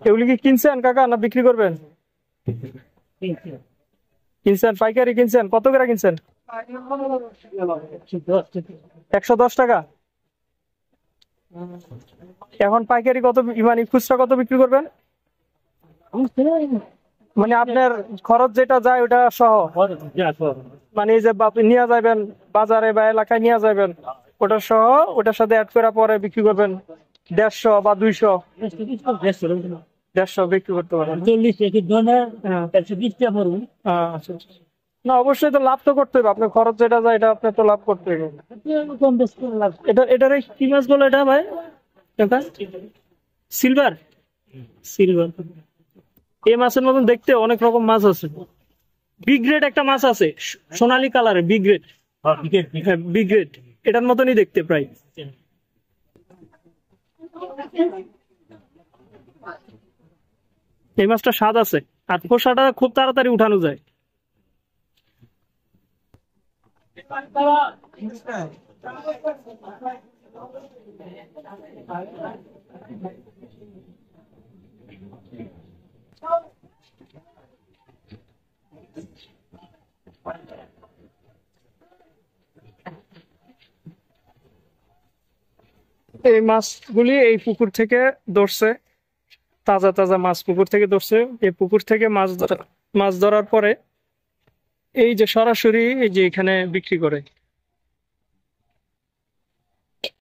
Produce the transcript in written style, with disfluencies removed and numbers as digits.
এগুলি কি কিনছেন কাকা না বিক্রি করবেন? কিনছেন, পাইকারি কিনছেন? কত করে কিনছেন? 110 টাকা। এখন পাইকারি কত, মানে খুচরা কত বিক্রি করবেন? মানে আপনার খরচ যেটা যায় ওটা সহ, মানে এই যে নিয়ে যাবেন বাজারে বা এলাকায় নিয়ে যাবেন ওটা সহ, ওটার সাথে অ্যাড করে পরে বিক্রি করবেন 150 বা 200। 150 বিক্রি করতে পারেন। 40 আচ্ছা। না অবশ্যই তো লাভ তো করতে হবে, আপনার খরচ যেটা যায় এটা আপনার তো লাভ করতে হবে। এটার কি মাছ বলো এটা ভাই? সিলভার। সিলভার এই মাছের মতন দেখতে অনেক রকম মাছ আছে। বিগ গ্রেড একটা মাছ আছে সোনালী কালারের, বিগ গ্রেড। বিগ গ্রেড এটার মতনই দেখতে প্রায়। এই মাছটা স্বাদ আছে আর খোসাটা খুব তাড়াতাড়ি উঠানো যায়। এই মাছগুলি এই পুকুর থেকে ধরছে, তাজা তাজা মাছ পুকুর থেকে ধরছে। এই পুকুর থেকে মাছ ধরার পরে এই যে সরাসরি এই যে এখানে বিক্রি করে।